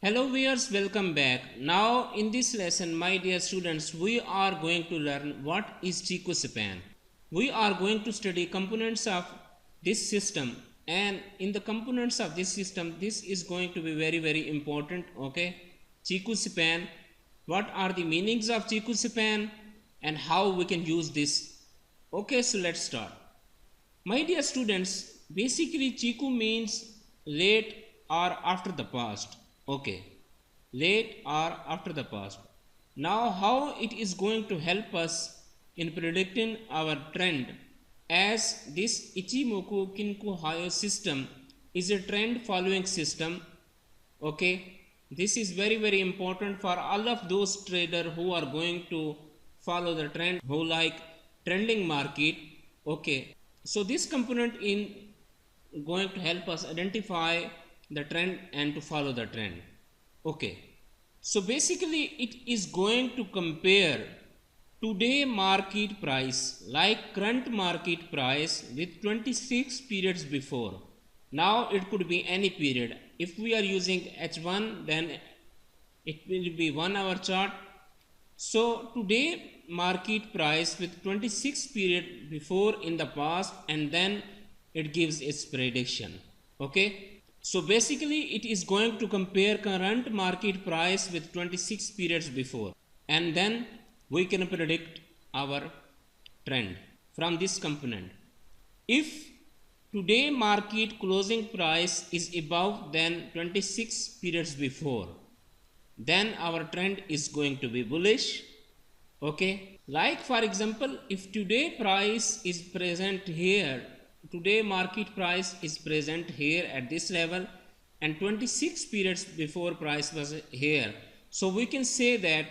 Hello viewers, welcome back. Now in this lesson, my dear students, we are going to learn what is Chikou span. We are going to study components of this system, and in the components of this system, this is going to be very important. Okay, Chikou span. What are the meanings of Chikou span and how we can use this? Okay, so let's start. My dear students, basically Chikou means late or after the past. Okay, late or after the past. Now how it is going to help us in predicting our trend, as this Ichimoku Kinko Hyo system is a trend following system. Okay, this is very important for all of those traders who are going to follow the trend, who like trending market. Okay, so this component in going to help us identify the trend and to follow the trend. Okay, so basically it is going to compare today market price, like current market price, with 26 periods before. Now it could be any period. If we are using H1, then it will be 1 hour chart. So today market price with 26 period before in the past, and then it gives its prediction. Okay, so basically it is going to compare current market price with 26 periods before, and then we can predict our trend from this component. If today market closing price is above than 26 periods before, then our trend is going to be bullish. Okay, like for example, if today price is present here, today market price is present here at this level, and 26 periods before price was here, so we can say that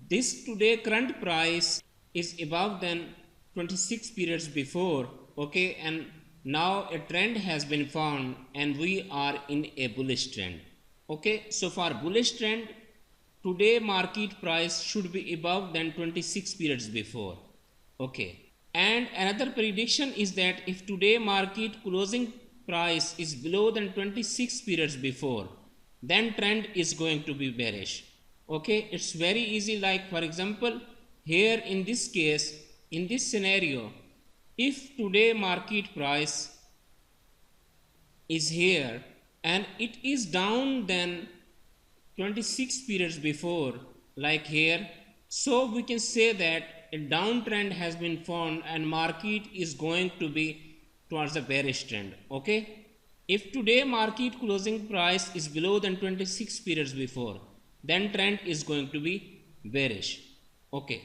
this today current price is above than 26 periods before. Okay, and now a trend has been found and we are in a bullish trend. Okay, so for bullish trend, today market price should be above than 26 periods before. Okay, and another prediction is that if today market closing price is below than 26 periods before, then trend is going to be bearish. Okay, it's very easy. Like for example, here in this case, in this scenario, if today market price is here and it is down than 26 periods before, like here, so we can say that a downtrend has been formed and market is going to be towards the bearish trend. Okay, if today market closing price is below than 26 periods before, then trend is going to be bearish. Okay,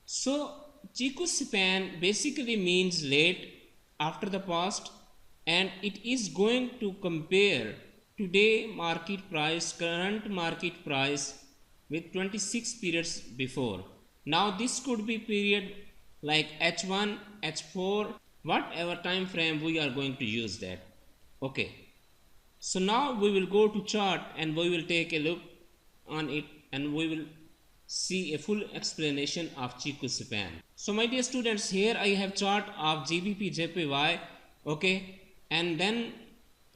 so Chikou span basically means late after the past, and it is going to compare today market price, current market price, with 26 periods before. Now this could be period like H1, H4, whatever time frame we are going to use that. Okay, so now we will go to chart and we will take a look on it, and we will see a full explanation of Chikou span. So my dear students, here I have chart of GBP JPY. Okay, and then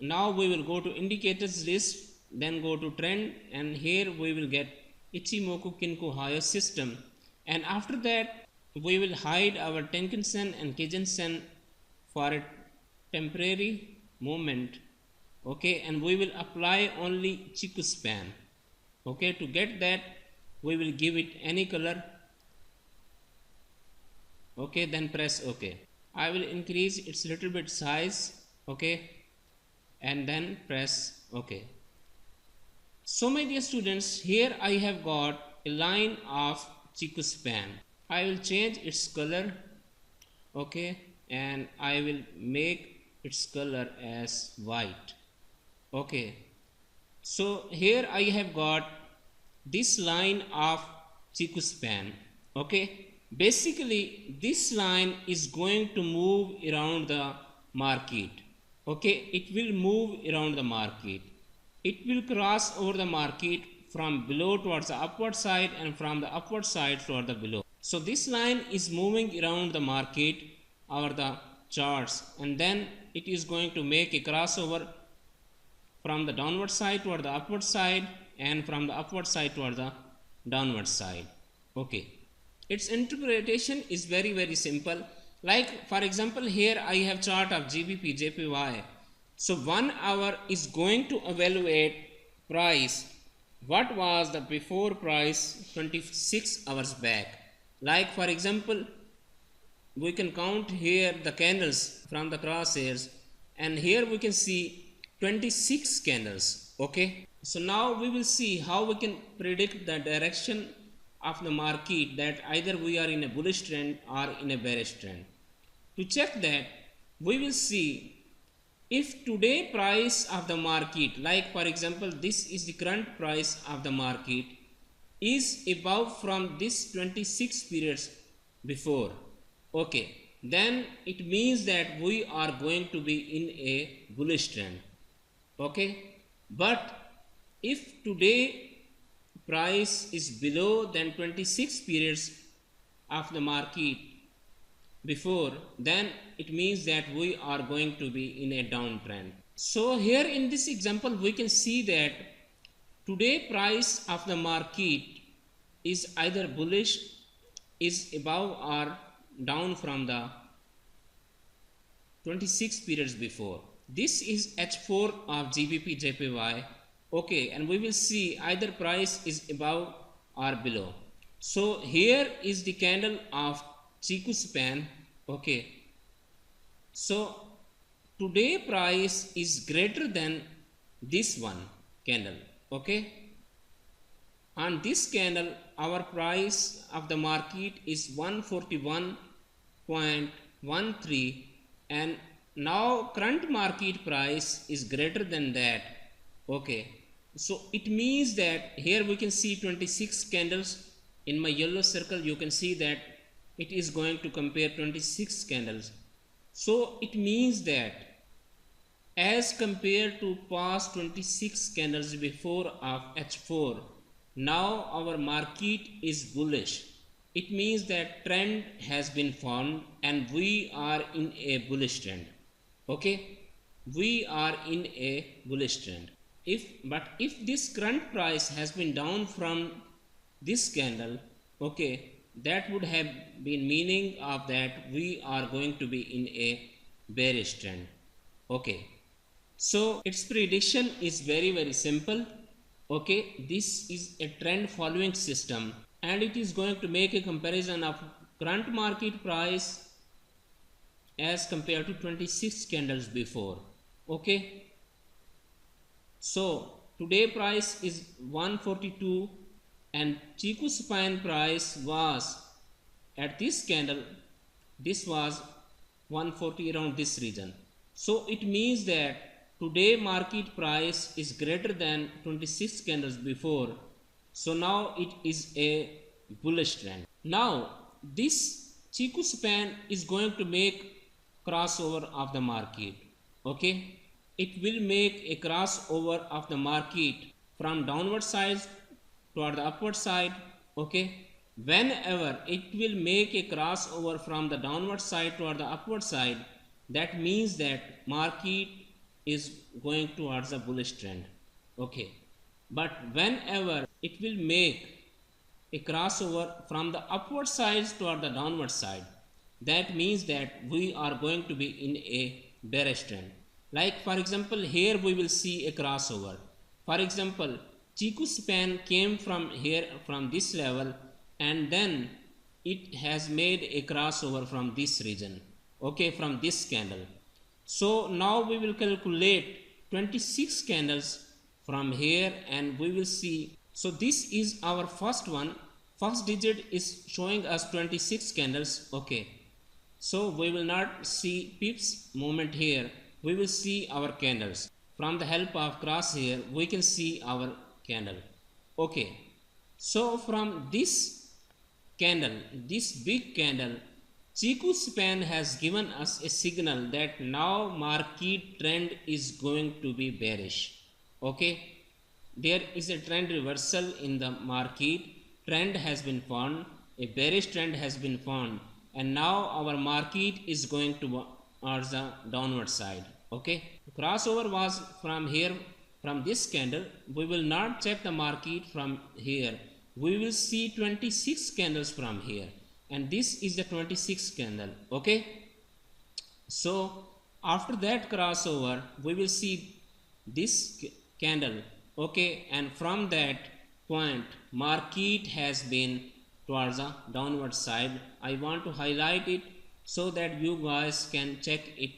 now we will go to indicators list, then go to trend, and here we will get Ichimoku Kinko Hyo system, and after that we will hide our Tenkan-sen and Kijun-sen for a temporary moment. Okay, and we will apply only Chikou span. Okay, to get that we will give it any color. Okay, then press OK. I will increase its little bit size. Okay, and then press OK. So my dear students, here I have got a line of Chikou span. I will change its color. Okay, and I will make its color as white. Okay, so here I have got this line of Chikou span. Okay, basically this line is going to move around the market. Okay, it will move around the market. It will cross over the market from below towards the upward side and from the upward side toward the below. So this line is moving around the market over the charts, and then it is going to make a crossover from the downward side toward the upward side, and from the upward side toward the downward side. Okay, its interpretation is very simple. Like for example, here I have chart of GBP JPY. So 1 hour is going to evaluate price what was the before price 26 hours back. Like for example, we can count here the candles from the crosshairs, and here we can see 26 candles. Okay, so now we will see how we can predict the direction of the market, that either we are in a bullish trend or in a bearish trend. To check that, we will see if today price of the market, like for example this is the current price of the market, is above from this 26 periods before, okay, then it means that we are going to be in a bullish trend. Okay, but if today price is below than 26 periods of the market before, then it means that we are going to be in a downtrend. So here in this example we can see that today price of the market is either bullish, is above or down from the 26 periods before. This is H4 of GBP JPY. Okay, and we will see either price is above or below. So here is the candle of Chikou span. Okay, so today price is greater than this one candle. Okay, on this candle our price of the market is 141.13, and now current market price is greater than that. Okay, so it means that here we can see 26 candles. In my yellow circle you can see that it is going to compare 26 candles. So it means that as compared to past 26 candles before of H4, now our market is bullish. It means that trend has been formed and we are in a bullish trend. Okay, we are in a bullish trend. But if this current price has been down from this candle, okay, that would have been meaning of that we are going to be in a bearish trend. Okay, so its prediction is very simple. Okay, this is a trend following system, and it is going to make a comparison of current market price as compared to 26 candles before. Okay, so today price is 142, and Chikou span price was at this candle, this was 140, around this region. So it means that today market price is greater than 26 candles before. So now it is a bullish trend. Now this Chikou span is going to make crossover of the market. Okay, it will make a crossover of the market from downward side toward the upward side. Okay, whenever it will make a crossover from the downward side toward the upward side, that means that market is going towards a bullish trend. Okay, but whenever it will make a crossover from the upward side toward the downward side, that means that we are going to be in a bearish trend. Like for example, here we will see a crossover. For example, Chikou span came from here, from this level, and then it has made a crossover from this region. Okay, from this candle. So now we will calculate 26 candles from here, and we will see. So this is our first one. First digit is showing us 26 candles. Okay, so we will not see pips movement here. We will see our candles. From the help of crosshair we can see our candle. Okay, so from this candle, this big candle, Chikou span has given us a signal that now market trend is going to be bearish. Okay, there is a trend reversal in the market. Trend has been formed, a bearish trend has been formed, and now our market is going towards the downward side. Okay, crossover was from here, from this candle, we will not check the market from here. We will see 26 candles from here, and this is the 26th candle. Okay, so after that crossover, we will see this candle. Okay, and from that point, market has been towards the downward side. I want to highlight it so that you guys can check it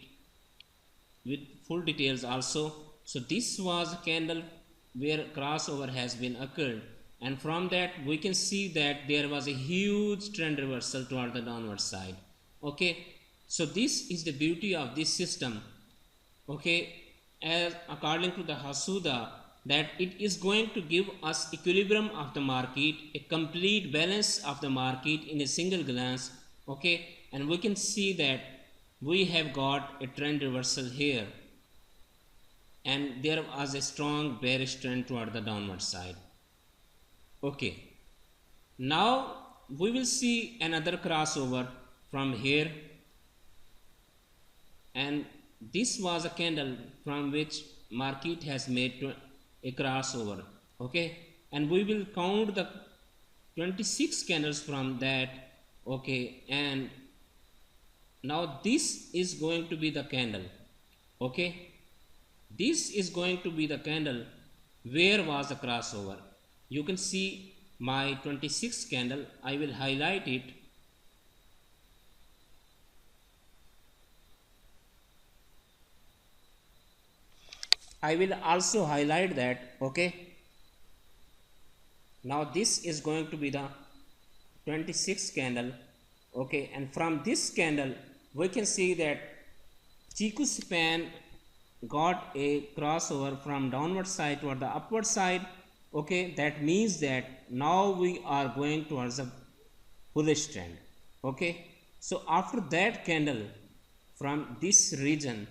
with full details also. So this was a candle where crossover has been occurred, and from that we can see that there was a huge trend reversal toward the downward side. Okay, so this is the beauty of this system. Okay, as according to the Hasuda, that it is going to give us equilibrium of the market, a complete balance of the market in a single glance. Okay, and we can see that we have got a trend reversal here, and there was a strong bearish trend toward the downward side. Okay, now we will see another crossover from here, and this was a candle from which market has made a crossover. Okay, and we will count the 26 candles from that. Okay, and now this is going to be the candle. Okay, this is going to be the candle where was the crossover. You can see my 26th candle. I will highlight it. I will also highlight that. Okay, now this is going to be the 26th candle. Okay, and from this candle we can see that Chikou span got a crossover from downward side toward the upward side. Okay, that means that now we are going towards a bullish trend. Okay, so after that candle from this region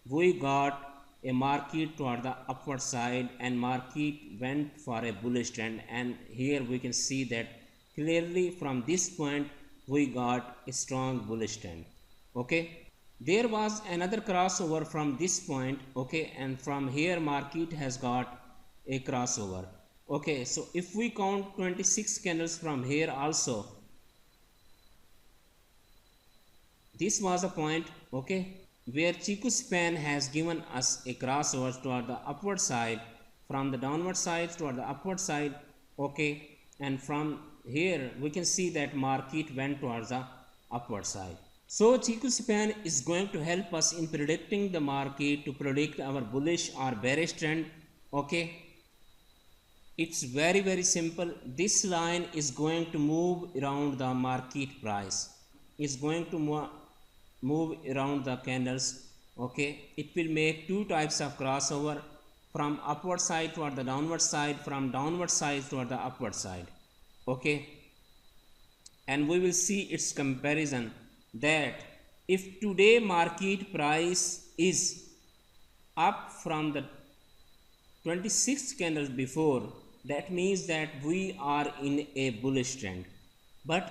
we got a market toward the upward side, and market went for a bullish trend, and here we can see that clearly from this point we got a strong bullish trend. Okay, there was another crossover from this point. Okay, and from here market has got a crossover. Okay, so if we count 26 candles from here also, this was a point. Okay, where Chikou span has given us a crossover toward the upward side, from the downward side toward the upward side. Okay, and from here we can see that market went towards the upward side. So Chikou span is going to help us in predicting the market, to predict our bullish or bearish trend. Okay, it's very simple. This line is going to move around the market price, is going to move around the candles. Okay, it will make two types of crossover, from upward side toward the downward side, from downward side toward the upward side. Okay, and we will see its comparison, that if today market price is up from the 26 candles before, that means that we are in a bullish trend. But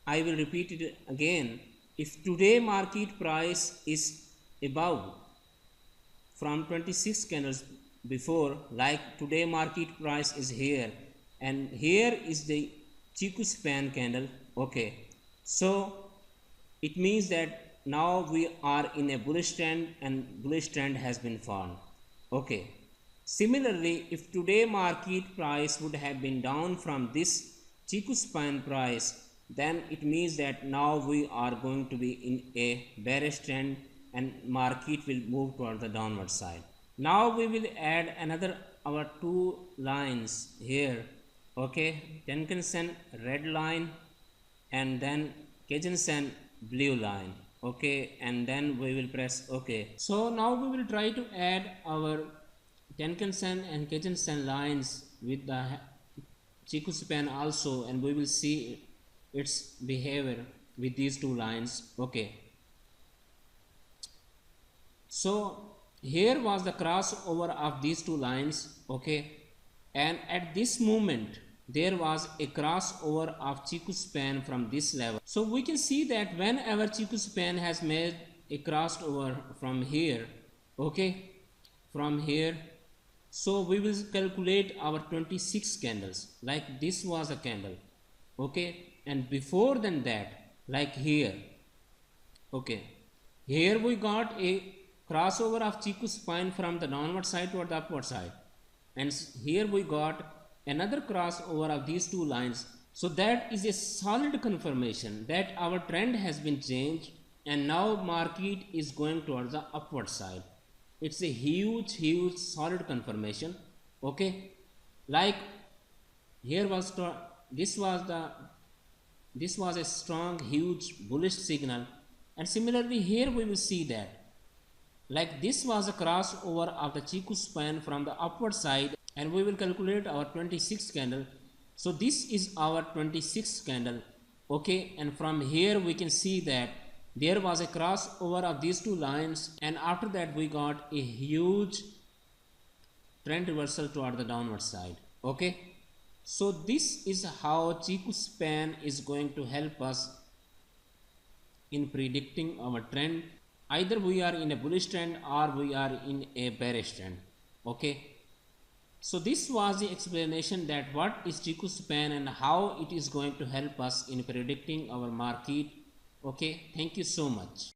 I will repeat it again, if today market price is above from 26 candles before, like today market price is here, and here is the Chikou span candle. Okay, so it means that now we are in a bullish trend, and bullish trend has been formed. Okay, similarly, if today market price would have been down from this Chikou span price, then it means that now we are going to be in a bearish trend, and market will move toward the downward side. Now we will add another our two lines here. Okay, Tenkan-sen red line, and then Kijun-sen blue line. Okay, and then we will press OK. So now we will try to add our Tenkan-sen and Kijun-sen lines with the Chikou span also, and we will see its behavior with these two lines. Okay, so here was the crossover of these two lines. Okay, and at this moment there was a crossover of Chikou span from this level. So we can see that whenever Chikou span has made a crossover from here, okay, from here, So we will calculate our 26 candles. Like this was a candle, okay, and before than that, like here, okay, here we got a crossover of Chikou spine from the downward side toward the upward side, and here we got another crossover of these two lines. So that is a solid confirmation that our trend has been changed and now market is going towards the upward side. It's a huge solid confirmation, okay. Like here was this was a strong huge bullish signal, and similarly here we will see that like this was a crossover of the Chikou span from the upward side, and we will calculate our 26 candle. So this is our 26 candle, okay, and from here we can see that there was a crossover of these two lines, and after that we got a huge trend reversal toward the downward side, okay. So this is how Chikou span is going to help us in predicting our trend. Either we are in a bullish trend or we are in a bearish trend, okay. So this was the explanation that what is Chikou span and how it is going to help us in predicting our market, okay. Thank you so much.